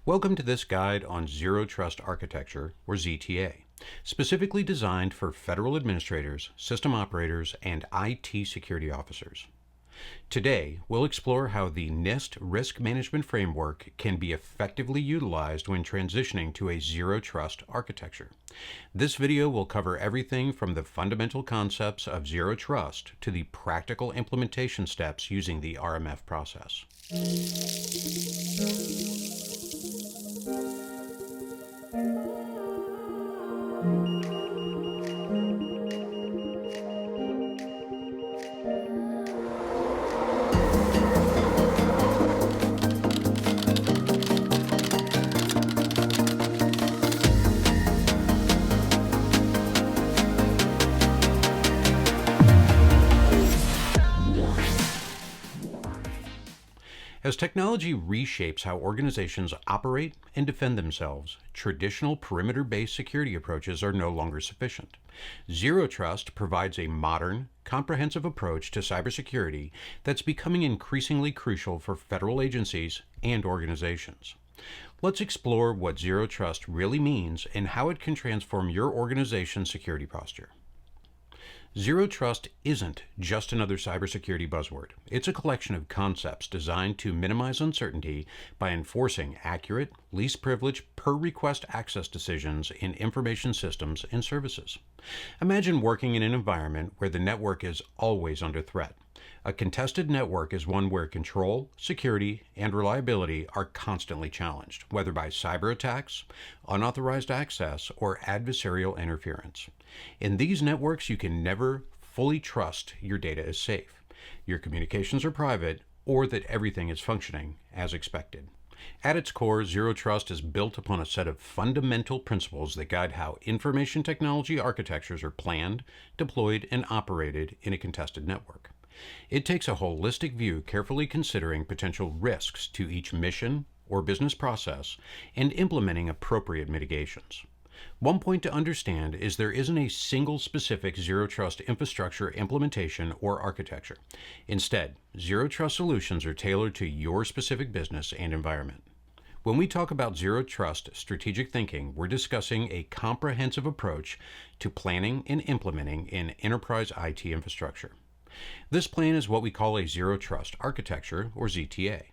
Welcome to this guide on Zero Trust Architecture, or ZTA, specifically designed for federal administrators, system operators, and IT security officers. Today, we'll explore how the NIST Risk Management Framework can be effectively utilized when transitioning to a Zero Trust architecture. This video will cover everything from the fundamental concepts of Zero Trust to the practical implementation steps using the RMF process. As technology reshapes how organizations operate and defend themselves, traditional perimeter-based security approaches are no longer sufficient. Zero Trust provides a modern, comprehensive approach to cybersecurity that's becoming increasingly crucial for federal agencies and organizations. Let's explore what Zero Trust really means and how it can transform your organization's security posture. Zero Trust isn't just another cybersecurity buzzword. It's a collection of concepts designed to minimize uncertainty by enforcing accurate, least privilege per request access decisions in information systems and services. Imagine working in an environment where the network is always under threat. A contested network is one where control, security, and reliability are constantly challenged, whether by cyber attacks, unauthorized access, or adversarial interference. In these networks, you can never fully trust your data is safe, your communications are private, or that everything is functioning as expected. At its core, Zero Trust is built upon a set of fundamental principles that guide how information technology architectures are planned, deployed, and operated in a contested network. It takes a holistic view, carefully considering potential risks to each mission or business process and implementing appropriate mitigations. One point to understand is there isn't a single specific Zero Trust infrastructure implementation or architecture. Instead, Zero Trust solutions are tailored to your specific business and environment. When we talk about Zero Trust strategic thinking, we're discussing a comprehensive approach to planning and implementing an enterprise IT infrastructure. This plan is what we call a Zero Trust architecture, or ZTA.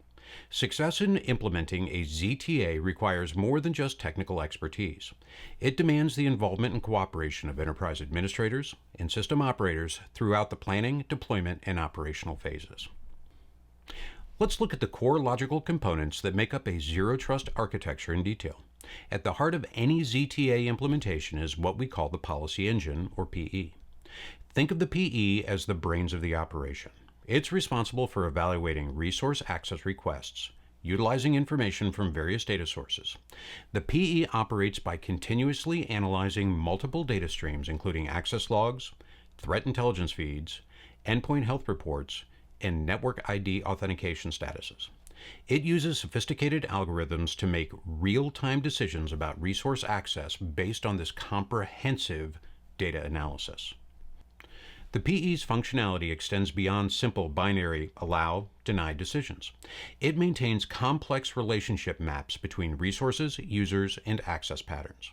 Success in implementing a ZTA requires more than just technical expertise. It demands the involvement and cooperation of enterprise administrators and system operators throughout the planning, deployment, and operational phases. Let's look at the core logical components that make up a Zero Trust architecture in detail. At the heart of any ZTA implementation is what we call the policy engine, or PE. Think of the PE as the brains of the operation. It's responsible for evaluating resource access requests, utilizing information from various data sources. The PE operates by continuously analyzing multiple data streams, including access logs, threat intelligence feeds, endpoint health reports, and network ID authentication statuses. It uses sophisticated algorithms to make real-time decisions about resource access based on this comprehensive data analysis. The PE's functionality extends beyond simple binary allow, deny decisions. It maintains complex relationship maps between resources, users, and access patterns.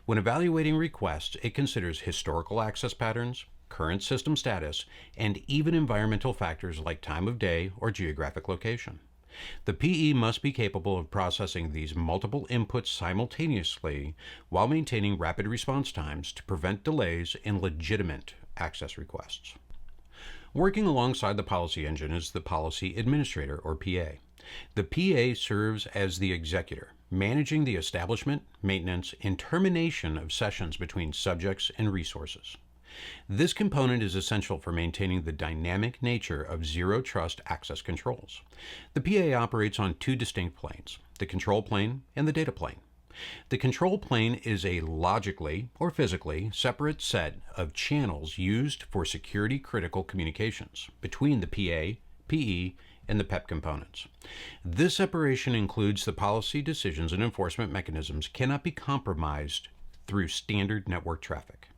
When evaluating requests, it considers historical access patterns, current system status, and even environmental factors like time of day or geographic location. The PE must be capable of processing these multiple inputs simultaneously while maintaining rapid response times to prevent delays in legitimate access requests. Working alongside the policy engine is the policy administrator, or PA. The PA serves as the executor, managing the establishment, maintenance, and termination of sessions between subjects and resources. This component is essential for maintaining the dynamic nature of Zero Trust access controls. The PA operates on two distinct planes, the control plane and the data plane. The control plane is a logically or physically separate set of channels used for security-critical communications between the PA, PE, and the PEP components. This separation includes the policy decisions and enforcement mechanisms cannot be compromised through standard network traffic.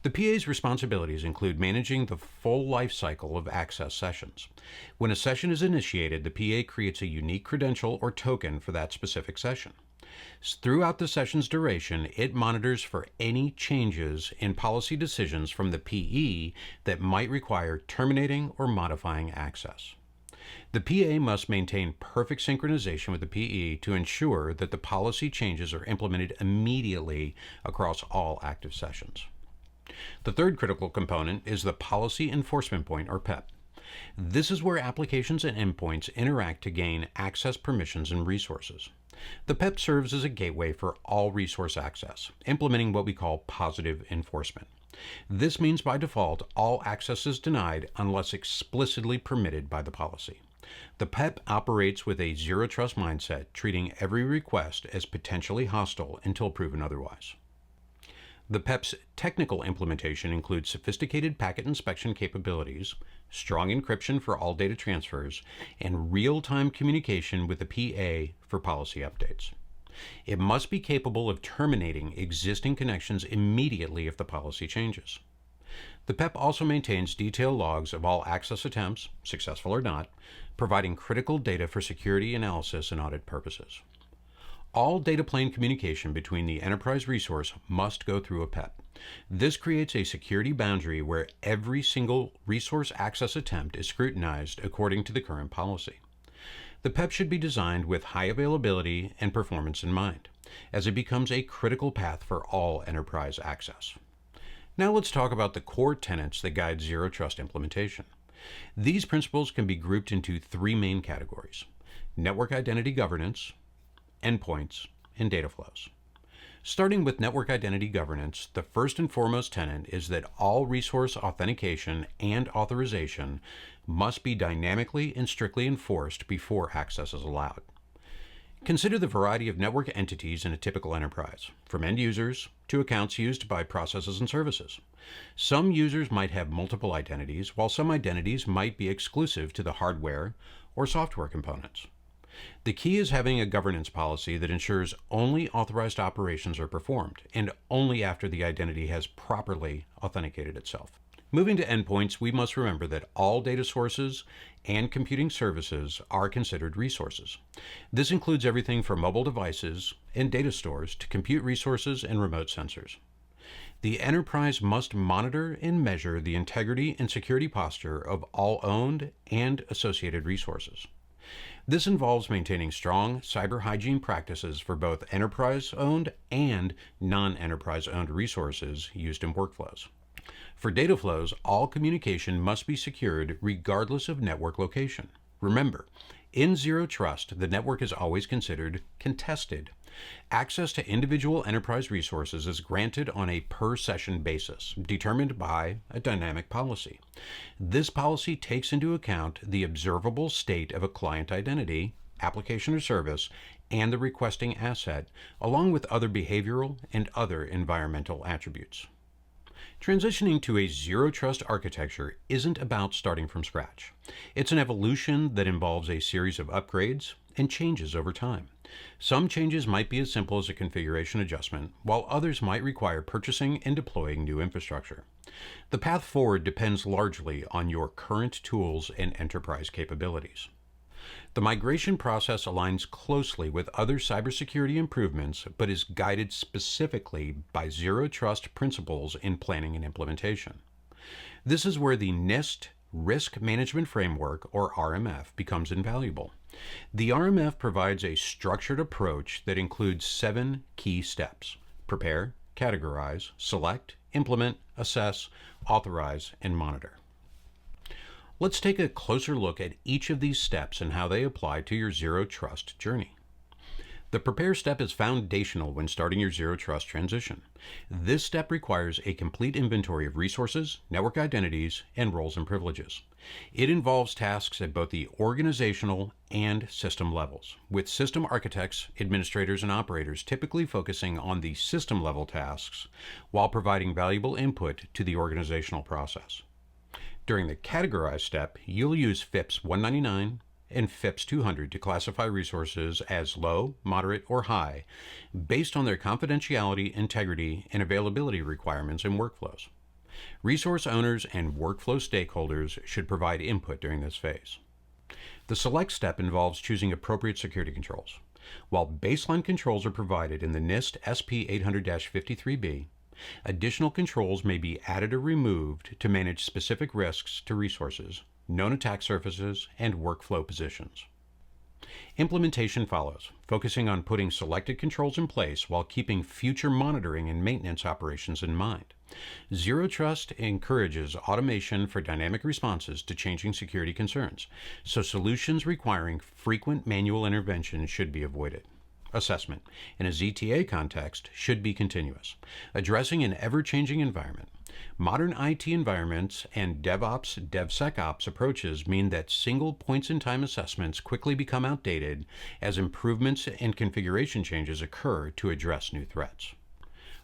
The PA's responsibilities include managing the full life cycle of access sessions. When a session is initiated, the PA creates a unique credential or token for that specific session. Throughout the session's duration, it monitors for any changes in policy decisions from the PE that might require terminating or modifying access. The PA must maintain perfect synchronization with the PE to ensure that the policy changes are implemented immediately across all active sessions. The third critical component is the Policy Enforcement Point, or PEP. This is where applications and endpoints interact to gain access permissions and resources. The PEP serves as a gateway for all resource access, implementing what we call positive enforcement. This means by default, all access is denied unless explicitly permitted by the policy. The PEP operates with a zero trust mindset, treating every request as potentially hostile until proven otherwise. The PEP's technical implementation includes sophisticated packet inspection capabilities, strong encryption for all data transfers, and real-time communication with the PA for policy updates. It must be capable of terminating existing connections immediately if the policy changes. The PEP also maintains detailed logs of all access attempts, successful or not, providing critical data for security analysis and audit purposes. All data plane communication between the enterprise resource must go through a PEP. This creates a security boundary where every single resource access attempt is scrutinized according to the current policy. The PEP should be designed with high availability and performance in mind, as it becomes a critical path for all enterprise access. Now let's talk about the core tenets that guide zero trust implementation. These principles can be grouped into three main categories: network identity governance, endpoints, and data flows. Starting with network identity governance, the first and foremost tenet is that all resource authentication and authorization must be dynamically and strictly enforced before access is allowed. Consider the variety of network entities in a typical enterprise, from end users to accounts used by processes and services. Some users might have multiple identities, while some identities might be exclusive to the hardware or software components. The key is having a governance policy that ensures only authorized operations are performed, and only after the identity has properly authenticated itself. Moving to endpoints, we must remember that all data sources and computing services are considered resources. This includes everything from mobile devices and data stores to compute resources and remote sensors. The enterprise must monitor and measure the integrity and security posture of all owned and associated resources. This involves maintaining strong cyber hygiene practices for both enterprise-owned and non-enterprise-owned resources used in workflows. For data flows, all communication must be secured regardless of network location. Remember, in Zero Trust, the network is always considered contested. Access to individual enterprise resources is granted on a per-session basis, determined by a dynamic policy. This policy takes into account the observable state of a client identity, application or service, and the requesting asset, along with other behavioral and other environmental attributes. Transitioning to a zero trust architecture isn't about starting from scratch. It's an evolution that involves a series of upgrades and changes over time. Some changes might be as simple as a configuration adjustment, while others might require purchasing and deploying new infrastructure. The path forward depends largely on your current tools and enterprise capabilities. The migration process aligns closely with other cybersecurity improvements, but is guided specifically by zero trust principles in planning and implementation. This is where the NIST Risk Management Framework, or RMF, becomes invaluable. The RMF provides a structured approach that includes 7 key steps: prepare, categorize, select, implement, assess, authorize, and monitor. Let's take a closer look at each of these steps and how they apply to your zero trust journey. The prepare step is foundational when starting your zero trust transition. This step requires a complete inventory of resources, network identities, and roles and privileges. It involves tasks at both the organizational and system levels, with system architects, administrators, and operators typically focusing on the system level tasks while providing valuable input to the organizational process. During the categorize step, you'll use FIPS 199 and FIPS 200 to classify resources as low, moderate, or high based on their confidentiality, integrity, and availability requirements and workflows. Resource owners and workflow stakeholders should provide input during this phase. The select step involves choosing appropriate security controls. While baseline controls are provided in the NIST SP 800-53B, additional controls may be added or removed to manage specific risks to resources, known attack surfaces, and workflow positions. Implementation follows, focusing on putting selected controls in place while keeping future monitoring and maintenance operations in mind. Zero Trust encourages automation for dynamic responses to changing security concerns, so solutions requiring frequent manual intervention should be avoided. Assessment, in a ZTA context, should be continuous, addressing an ever-changing environment. Modern IT environments and DevOps, DevSecOps approaches mean that single points-in-time assessments quickly become outdated as improvements and configuration changes occur to address new threats.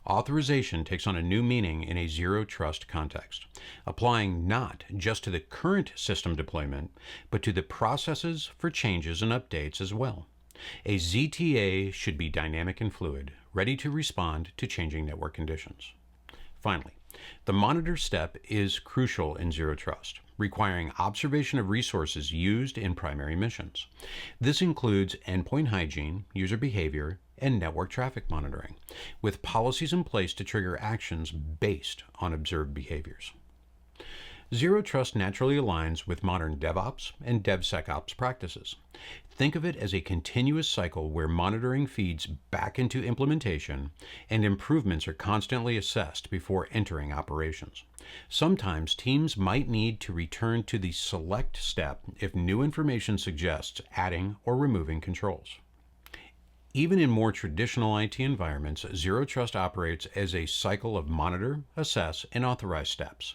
Authorization takes on a new meaning in a zero trust context, applying not just to the current system deployment, but to the processes for changes and updates as well. A ZTA should be dynamic and fluid, ready to respond to changing network conditions. Finally, the monitor step is crucial in zero trust, requiring observation of resources used in primary missions. This includes endpoint hygiene, user behavior, and network traffic monitoring, with policies in place to trigger actions based on observed behaviors. Zero Trust naturally aligns with modern DevOps and DevSecOps practices. Think of it as a continuous cycle where monitoring feeds back into implementation and improvements are constantly assessed before entering operations. Sometimes teams might need to return to the select step if new information suggests adding or removing controls. Even in more traditional IT environments, Zero Trust operates as a cycle of monitor, assess, and authorize steps,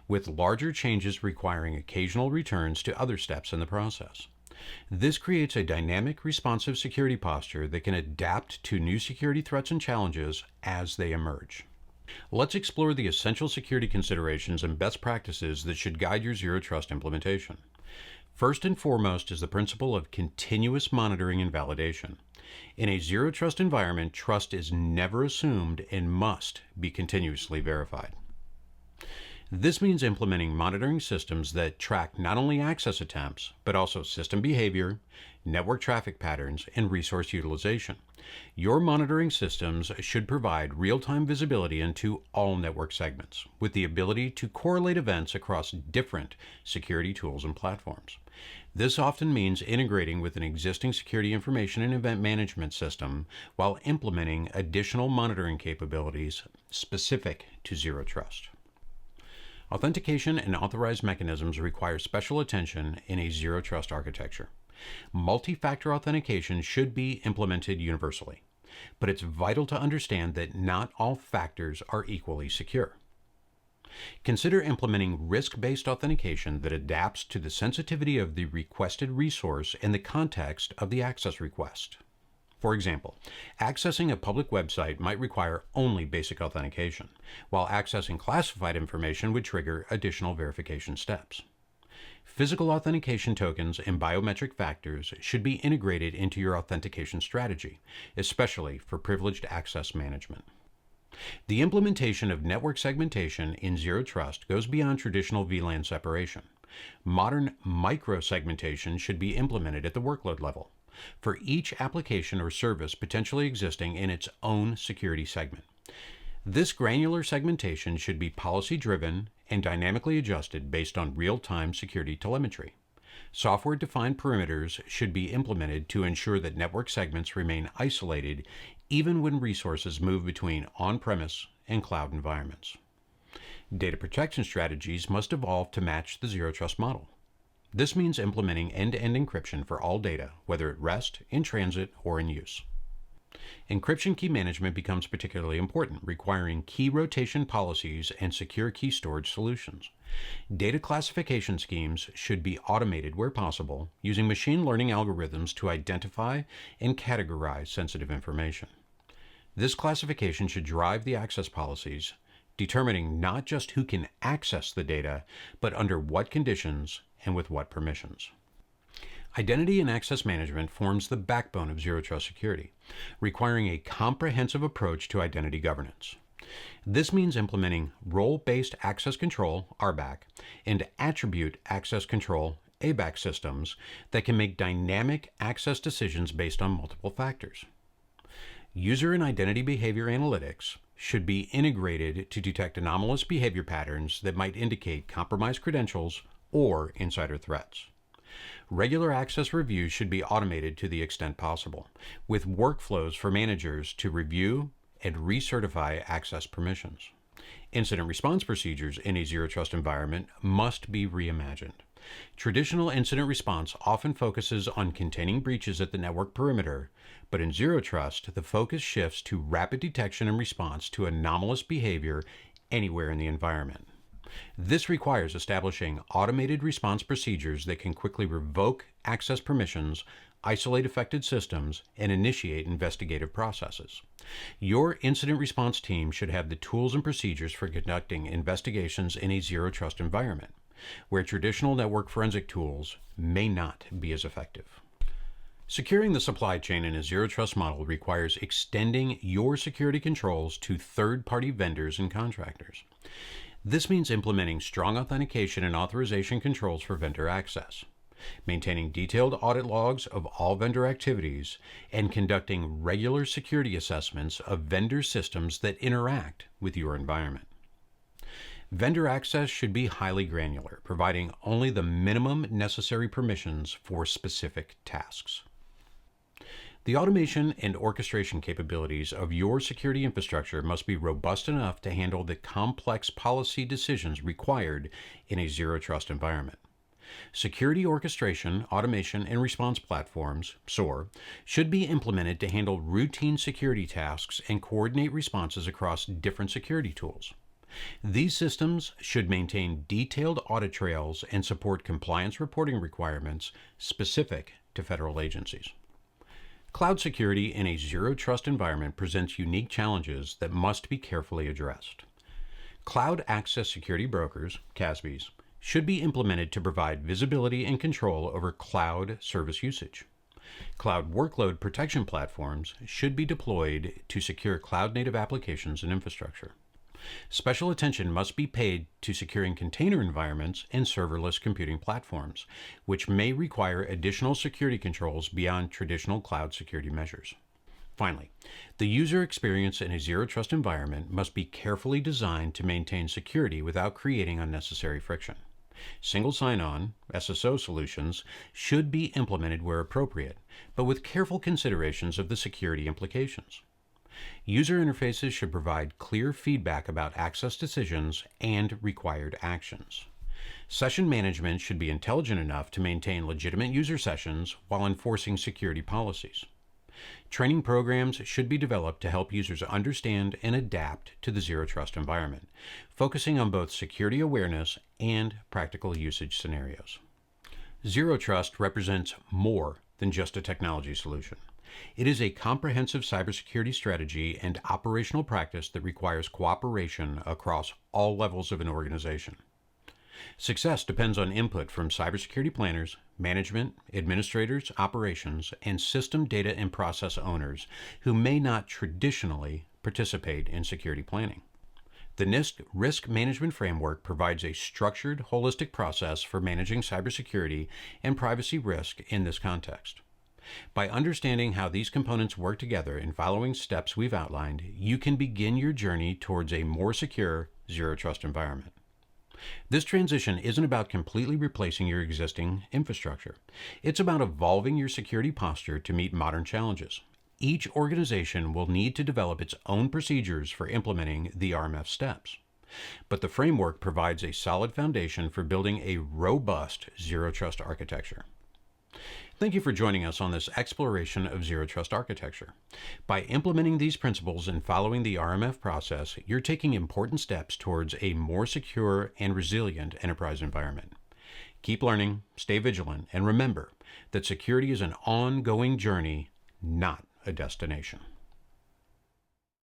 with larger changes requiring occasional returns to other steps in the process. This creates a dynamic, responsive security posture that can adapt to new security threats and challenges as they emerge. Let's explore the essential security considerations and best practices that should guide your Zero Trust implementation. First and foremost is the principle of continuous monitoring and validation. In a zero trust environment, trust is never assumed and must be continuously verified. This means implementing monitoring systems that track not only access attempts, but also system behavior, network traffic patterns, and resource utilization. Your monitoring systems should provide real-time visibility into all network segments, with the ability to correlate events across different security tools and platforms. This often means integrating with an existing security information and event management system while implementing additional monitoring capabilities specific to Zero Trust. Authentication and authorized mechanisms require special attention in a Zero Trust architecture. Multi-factor authentication should be implemented universally, but it's vital to understand that not all factors are equally secure. Consider implementing risk-based authentication that adapts to the sensitivity of the requested resource and the context of the access request. For example, accessing a public website might require only basic authentication, while accessing classified information would trigger additional verification steps. Physical authentication tokens and biometric factors should be integrated into your authentication strategy, especially for privileged access management. The implementation of network segmentation in Zero Trust goes beyond traditional VLAN separation. Modern micro-segmentation should be implemented at the workload level, for each application or service potentially existing in its own security segment. This granular segmentation should be policy-driven and dynamically adjusted based on real-time security telemetry. Software-defined perimeters should be implemented to ensure that network segments remain isolated even when resources move between on-premise and cloud environments. Data protection strategies must evolve to match the Zero Trust model. This means implementing end-to-end encryption for all data, whether at rest, in transit, or in use. Encryption key management becomes particularly important, requiring key rotation policies and secure key storage solutions. Data classification schemes should be automated where possible, using machine learning algorithms to identify and categorize sensitive information. This classification should drive the access policies, determining not just who can access the data, but under what conditions and with what permissions. Identity and access management forms the backbone of Zero Trust security, requiring a comprehensive approach to identity governance. This means implementing role-based access control, RBAC, and attribute access control, ABAC systems that can make dynamic access decisions based on multiple factors. User and identity behavior analytics should be integrated to detect anomalous behavior patterns that might indicate compromised credentials or insider threats. Regular access reviews should be automated to the extent possible, with workflows for managers to review and recertify access permissions. Incident response procedures in a zero trust environment must be reimagined. Traditional incident response often focuses on containing breaches at the network perimeter, but in zero trust, the focus shifts to rapid detection and response to anomalous behavior anywhere in the environment. This requires establishing automated response procedures that can quickly revoke access permissions, isolate affected systems, and initiate investigative processes. Your incident response team should have the tools and procedures for conducting investigations in a zero trust environment, where traditional network forensic tools may not be as effective. Securing the supply chain in a zero trust model requires extending your security controls to third-party vendors and contractors. This means implementing strong authentication and authorization controls for vendor access, maintaining detailed audit logs of all vendor activities, and conducting regular security assessments of vendor systems that interact with your environment. Vendor access should be highly granular, providing only the minimum necessary permissions for specific tasks. The automation and orchestration capabilities of your security infrastructure must be robust enough to handle the complex policy decisions required in a zero trust environment. Security orchestration, automation, and response platforms, SOAR, should be implemented to handle routine security tasks and coordinate responses across different security tools. These systems should maintain detailed audit trails and support compliance reporting requirements specific to federal agencies. Cloud security in a zero trust environment presents unique challenges that must be carefully addressed. Cloud Access Security Brokers, CASBs, should be implemented to provide visibility and control over cloud service usage. Cloud workload protection platforms should be deployed to secure cloud-native applications and infrastructure. Special attention must be paid to securing container environments and serverless computing platforms, which may require additional security controls beyond traditional cloud security measures. Finally, the user experience in a zero trust environment must be carefully designed to maintain security without creating unnecessary friction. Single sign-on, SSO solutions should be implemented where appropriate, but with careful considerations of the security implications. User interfaces should provide clear feedback about access decisions and required actions. Session management should be intelligent enough to maintain legitimate user sessions while enforcing security policies. Training programs should be developed to help users understand and adapt to the zero trust environment, focusing on both security awareness and practical usage scenarios. Zero trust represents more than just a technology solution. It is a comprehensive cybersecurity strategy and operational practice that requires cooperation across all levels of an organization. Success depends on input from cybersecurity planners, management, administrators, operations, and system data and process owners who may not traditionally participate in security planning. The NIST Risk Management Framework provides a structured, holistic process for managing cybersecurity and privacy risk in this context. By understanding how these components work together and following steps we've outlined, you can begin your journey towards a more secure, zero trust environment. This transition isn't about completely replacing your existing infrastructure. It's about evolving your security posture to meet modern challenges. Each organization will need to develop its own procedures for implementing the RMF steps. But the framework provides a solid foundation for building a robust zero trust architecture. Thank you for joining us on this exploration of zero trust architecture. By implementing these principles and following the RMF process, you're taking important steps towards a more secure and resilient enterprise environment. Keep learning, stay vigilant, and remember that security is an ongoing journey, not a destination.